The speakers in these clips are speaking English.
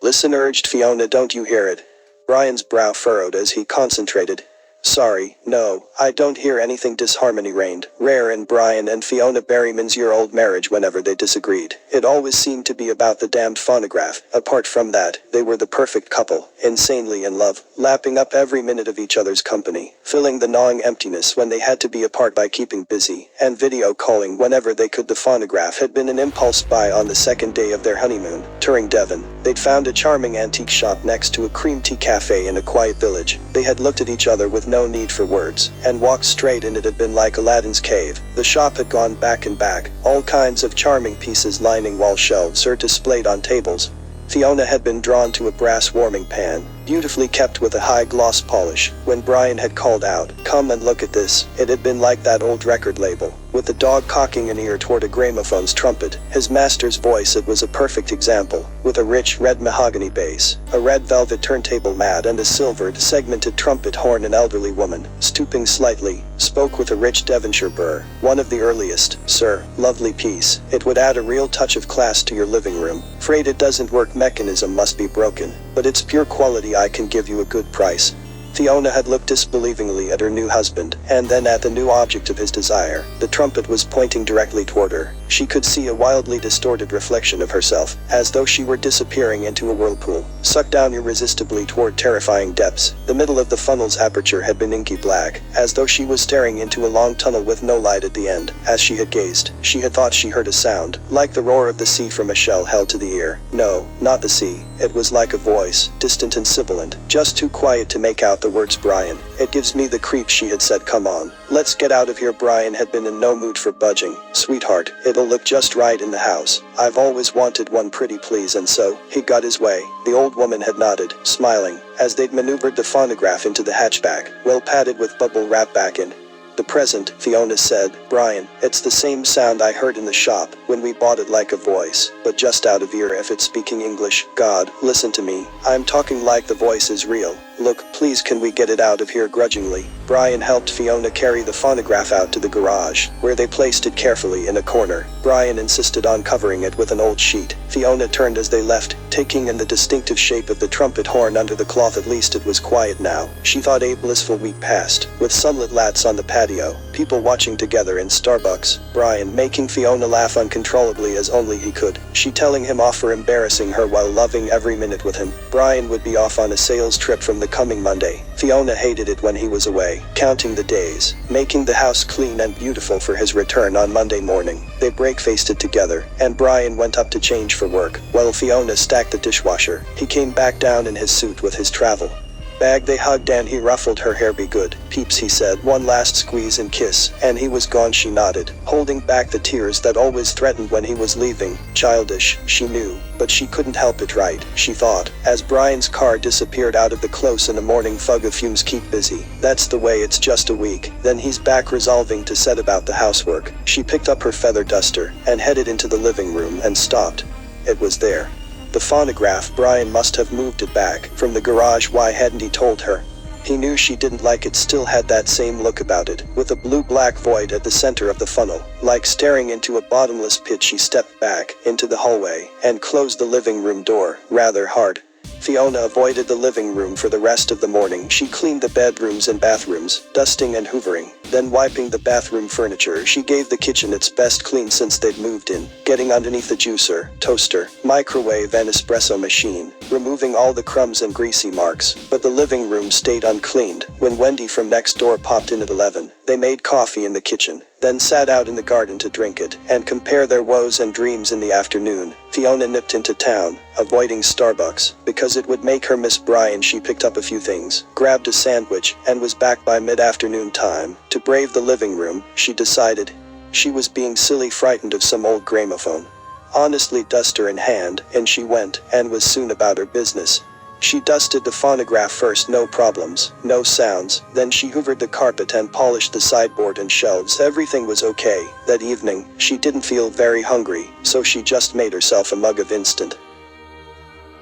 Listen, urged Fiona, don't you hear it? Brian's brow furrowed as he concentrated. Sorry, no, I don't hear anything. Disharmony reigned rare in Brian and Fiona Berryman's year-old marriage whenever they disagreed. It always seemed to be about the damned phonograph. Apart from that, they were the perfect couple, insanely in love, lapping up every minute of each other's company, filling the gnawing emptiness when they had to be apart by keeping busy, and video calling whenever they could. The phonograph had been an impulse buy on the second day of their honeymoon, touring Devon. They'd found a charming antique shop next to a cream tea cafe in a quiet village. They had looked at each other with no need for words, and walked straight in. It had been like Aladdin's cave. The shop had gone back and back, all kinds of charming pieces lining wall shelves or displayed on tables. Fiona had been drawn to a brass warming pan, beautifully kept with a high gloss polish. When Brian had called out, "Come and look at this," it had been like that old record label, with the dog cocking an ear toward a gramophone's trumpet. His master's voice, it was a perfect example, with a rich red mahogany bass, a red velvet turntable mat and a silvered segmented trumpet horn. An elderly woman, stooping slightly, spoke with a rich Devonshire burr. "One of the earliest, sir. Lovely piece. It would add a real touch of class to your living room. Afraid it doesn't work. Mechanism must be broken, but it's pure quality. I can give you a good price." Fiona had looked disbelievingly at her new husband, and then at the new object of his desire. The trumpet was pointing directly toward her. She could see a wildly distorted reflection of herself, as though she were disappearing into a whirlpool, sucked down irresistibly toward terrifying depths. The middle of the funnel's aperture had been inky black, as though she was staring into a long tunnel with no light at the end. As she had gazed, she had thought she heard a sound, like the roar of the sea from a shell held to the ear. No, not the sea. It was like a voice, distant and sibilant, just too quiet to make out the words. "Brian, it gives me the creeps," she had said. "Come on, let's get out of here." Brian had been in no mood for budging. "Sweetheart, it'll look just right in the house. I've always wanted one, pretty please." And so, he got his way. The old woman had nodded, smiling, as they'd maneuvered the phonograph into the hatchback, well padded with bubble wrap back in. "The present," Fiona said. "Brian, it's the same sound I heard in the shop when we bought it, like a voice, but just out of ear if it's speaking English. God, listen to me. I'm talking like the voice is real. Look, please, can we get it out of here?" Grudgingly, Brian helped Fiona carry the phonograph out to the garage, where they placed it carefully in a corner. Brian insisted on covering it with an old sheet. Fiona turned as they left, taking in the distinctive shape of the trumpet horn under the cloth. At least it was quiet now, she thought. A blissful week passed, with sunlit lats on the patio, people watching together in Starbucks, Brian making Fiona laugh uncontrollably as only he could, she telling him off for embarrassing her while loving every minute with him. Brian would be off on a sales trip from the coming Monday. Fiona hated it when he was away, counting the days, making the house clean and beautiful for his return on Monday morning. They breakfasted it together, and Brian went up to change for work, while Fiona stacked the dishwasher. He came back down in his suit with his travel bag. They hugged and he ruffled her hair. "Be good, peeps," he said. One last squeeze and kiss, and he was gone. She nodded, holding back the tears that always threatened when he was leaving. Childish, she knew, but she couldn't help it, right, she thought, as Brian's car disappeared out of the close in a morning fog of fumes. "Keep busy. That's the way. It's just a week, then he's back," resolving to set about the housework. She picked up her feather duster, and headed into the living room and stopped. It was there. The phonograph. Brian must have moved it back from the garage. Why hadn't he told her? He knew she didn't like it. Still had that same look about it, with a blue-black void at the center of the funnel, like staring into a bottomless pit. She stepped back into the hallway and closed the living room door, rather hard. Fiona avoided the living room for the rest of the morning. She cleaned the bedrooms and bathrooms, dusting and hoovering, then wiping the bathroom furniture. She gave the kitchen its best clean since they'd moved in, getting underneath the juicer, toaster, microwave and espresso machine, removing all the crumbs and greasy marks. But the living room stayed uncleaned. When Wendy from next door popped in at 11, they made coffee in the kitchen, then sat out in the garden to drink it and compare their woes and dreams. In the afternoon, Fiona nipped into town, avoiding Starbucks, because it would make her miss Brian. She picked up a few things, grabbed a sandwich, and was back by mid-afternoon time. To brave the living room, she decided. She was being silly, frightened of some old gramophone. Honestly, duster in hand, in she went, and was soon about her business. She dusted the phonograph first, no problems, no sounds, then she hoovered the carpet and polished the sideboard and shelves. Everything was okay. That evening, she didn't feel very hungry, so she just made herself a mug of instant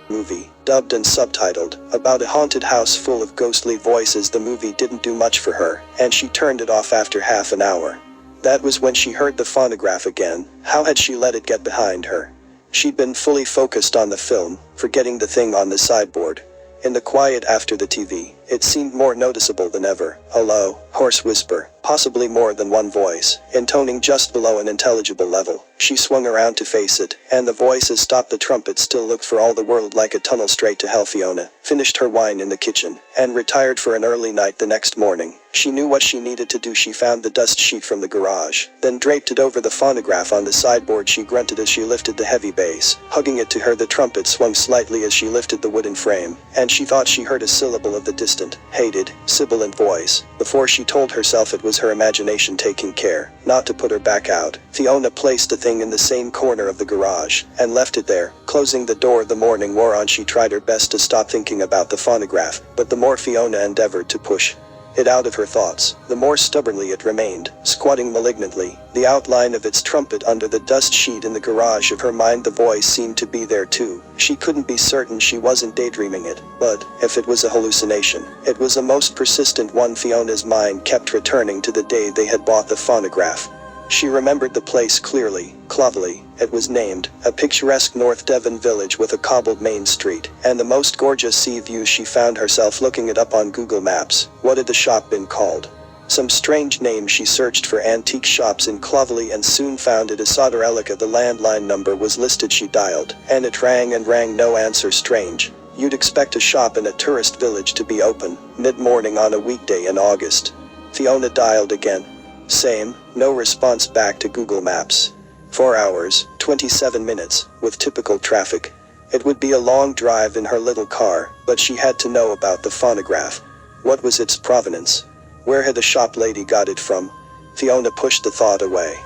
movie, dubbed and subtitled, about a haunted house full of ghostly voices. The movie didn't do much for her, and she turned it off after half an hour. That was when she heard the phonograph again. How had she let it get behind her? She'd been fully focused on the film, forgetting the thing on the sideboard. In the quiet after the TV, it seemed more noticeable than ever. A low, hoarse whisper, possibly more than one voice, intoning just below an intelligible level. She swung around to face it, and the voice as stopped the trumpet still looked for all the world like a tunnel straight to hell. Fiona finished her wine in the kitchen, and retired for an early night the next morning. She knew what she needed to do. She found the dust sheet from the garage, then draped it over the phonograph on the sideboard. She grunted as she lifted the heavy bass. Hugging it to her, the trumpet swung slightly as she lifted the wooden frame, and she thought she heard a syllable of the distant, hated, sibilant voice. Before she told herself it was her imagination taking care not to put her back out, Fiona placed the thing in the same corner of the garage, and left it there, closing the door. The morning wore on. She tried her best to stop thinking about the phonograph, but the more Fiona endeavored to push it out of her thoughts, the more stubbornly it remained, squatting malignantly, the outline of its trumpet under the dust sheet in the garage of her mind. The voice seemed to be there too. She couldn't be certain she wasn't daydreaming it, but if it was a hallucination, it was a most persistent one. Fiona's mind kept returning to the day they had bought the phonograph. She remembered the place clearly. Clovelly, it was named, a picturesque North Devon village with a cobbled main street, and the most gorgeous sea views. She found herself looking it up on Google Maps. What had the shop been called? Some strange name. She searched for antique shops in Clovelly and soon found it as Soderelica. The landline number was listed. She dialed, and it rang and rang. No answer. Strange. You'd expect a shop in a tourist village to be open mid-morning on a weekday in August. Fiona dialed again. Same, no response back to Google Maps. 4 hours, 27 minutes, with typical traffic. It would be a long drive in her little car, but she had to know about the phonograph. What was its provenance? Where had the shop lady got it from? Fiona pushed the thought away.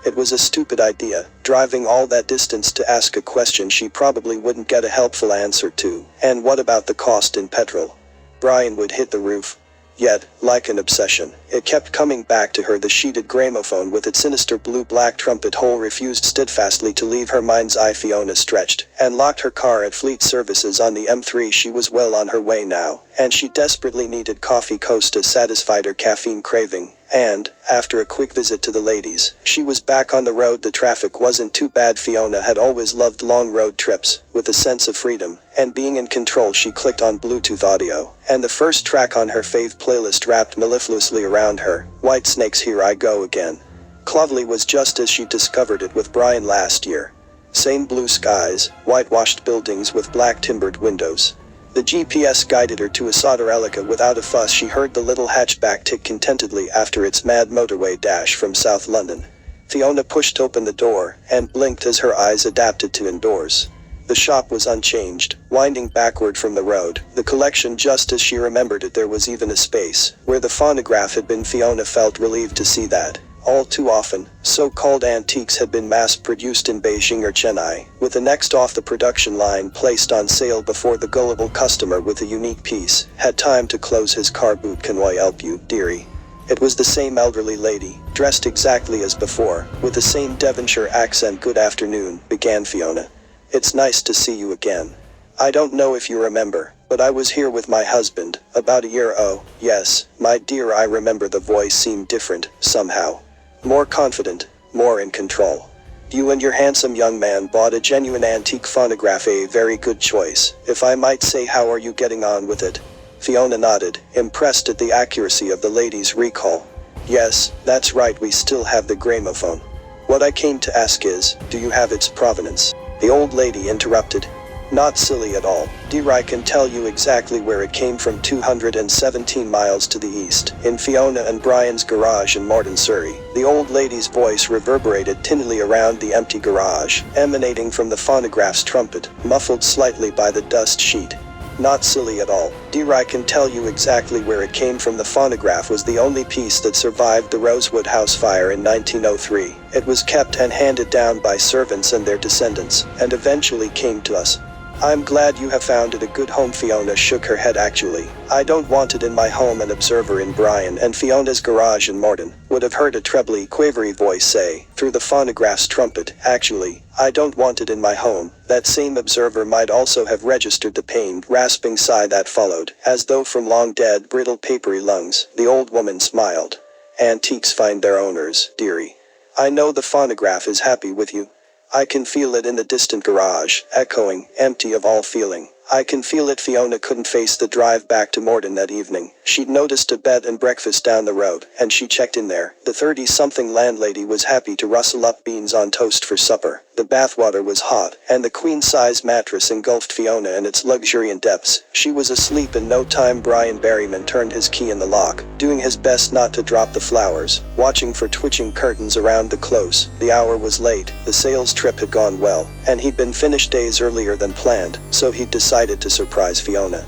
It was a stupid idea, driving all that distance to ask a question she probably wouldn't get a helpful answer to. And what about the cost in petrol? Brian would hit the roof. Yet, like an obsession, it kept coming back to her. The sheeted gramophone with its sinister blue-black trumpet hole refused steadfastly to leave her mind's eye. Fiona stretched, and locked her car at Fleet Services on the M3. She was well on her way now, and she desperately needed coffee. Costa satisfied her caffeine craving, and, after a quick visit to the ladies, she was back on the road. The traffic wasn't too bad. Fiona had always loved long road trips, with a sense of freedom and being in control. She clicked on Bluetooth audio, and the first track on her fave playlist wrapped mellifluously around her. Whitesnake's Here I Go Again. Clovelly was just as she discovered it with Brian last year. Same blue skies, whitewashed buildings with black timbered windows. The GPS guided her to a Soderelica without a fuss. She heard the little hatchback tick contentedly after its mad motorway dash from South London. Fiona pushed open the door, and blinked as her eyes adapted to indoors. The shop was unchanged, winding backward from the road, the collection just as she remembered it. There was even a space where the phonograph had been. Fiona felt relieved to see that. All too often, so-called antiques had been mass-produced in Beijing or Chennai, with the next off the production line placed on sale before the gullible customer with a unique piece had time to close his car boot. "Can I help you, dearie?" It was the same elderly lady, dressed exactly as before, with the same Devonshire accent. "Good afternoon," began Fiona. "It's nice to see you again. I don't know if you remember, but I was here with my husband, about a year." "Oh, yes, my dear, I remember." The voice seemed different, somehow. More confident, more in control. "You and your handsome young man bought a genuine antique phonograph. A very good choice, if I might say. How are you getting on with it?" Fiona nodded, impressed at the accuracy of the lady's recall. "Yes, that's right, we still have the gramophone. What I came to ask is, do you have its provenance?" The old lady interrupted. "Not silly at all, dear. I can tell you exactly where it came from. 217 miles to the east, in Fiona and Brian's garage in Morton, Surrey." The old lady's voice reverberated tinnily around the empty garage, emanating from the phonograph's trumpet, muffled slightly by the dust sheet. "Not silly at all, dear. I can tell you exactly where it came from. The phonograph was the only piece that survived the Rosewood House fire in 1903. It was kept and handed down by servants and their descendants, and eventually came to us. I'm glad you have found it a good home." Fiona shook her head. "Actually, I don't want it in my home." An observer in Brian and Fiona's garage in Morton would have heard a trebly, quavery voice say, through the phonograph's trumpet, "Actually, I don't want it in my home." That same observer might also have registered the pained, rasping sigh that followed, as though from long dead, brittle, papery lungs. The old woman smiled. "Antiques find their owners, dearie. I know the phonograph is happy with you. I can feel it in the distant garage, echoing, empty of all feeling. I can feel it. Fiona couldn't face the drive back to Morden that evening. She'd noticed a bed and breakfast down the road, and she checked in there. The 30-something landlady was happy to rustle up beans on toast for supper. The bathwater was hot, and the queen-size mattress engulfed Fiona in its luxuriant depths. She was asleep in no time. Brian Berryman turned his key in the lock, doing his best not to drop the flowers, watching for twitching curtains around the close. The hour was late, the sales trip had gone well, and he'd been finished days earlier than planned, so he'd decided to surprise Fiona.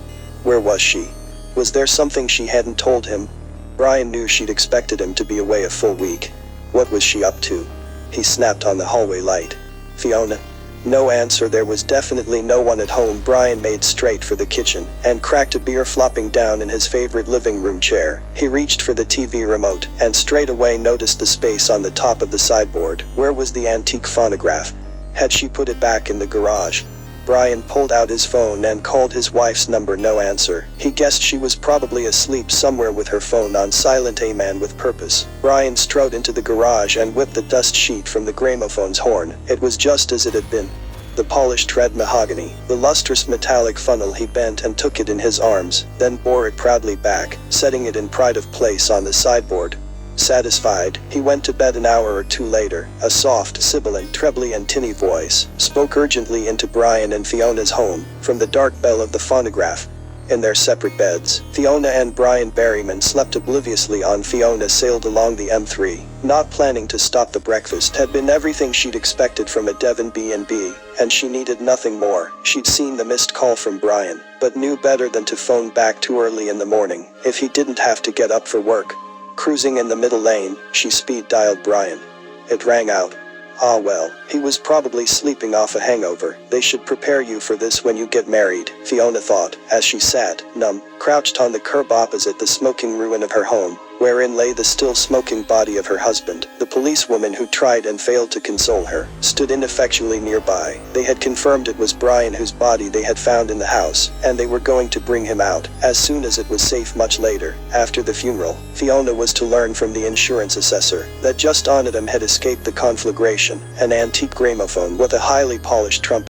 Where was she? Was there something she hadn't told him? Brian knew she'd expected him to be away a full week. What was she up to? He snapped on the hallway light. Fiona? No answer. There was definitely no one at home. Brian made straight for the kitchen, and cracked a beer flopping down in his favorite living room chair. He reached for the TV remote, and straight away noticed the space on the top of the sideboard. Where was the antique phonograph? Had she put it back in the garage? Brian pulled out his phone and called his wife's number. No answer. He guessed she was probably asleep somewhere with her phone on silent. A man with purpose. Brian strode into the garage and whipped the dust sheet from the gramophone's horn. It was just as it had been. The polished red mahogany, the lustrous metallic funnel. He bent and took it in his arms, then bore it proudly back, setting it in pride of place on the sideboard. Satisfied, he went to bed. An hour or two later, a soft, sibilant, trebly and tinny voice spoke urgently into Brian and Fiona's home, from the dark bell of the phonograph. In their separate beds, Fiona and Brian Berryman slept obliviously on. Fiona sailed along the M3, not planning to stop. The breakfast had been everything she'd expected from a Devon B&B, and she needed nothing more. She'd seen the missed call from Brian, but knew better than to phone back too early in the morning, if he didn't have to get up for work. Cruising in the middle lane, she speed-dialed Brian. It rang out. Ah well, he was probably sleeping off a hangover. They should prepare you for this when you get married, Fiona thought, as she sat, numb, crouched on the curb opposite the smoking ruin of her home, wherein lay the still smoking body of her husband. The policewoman who tried and failed to console her stood ineffectually nearby. They had confirmed it was Brian whose body they had found in the house, and they were going to bring him out as soon as it was safe. Much later, after the funeral, Fiona was to learn from the insurance assessor that just on him had escaped the conflagration, an antique gramophone with a highly polished trumpet.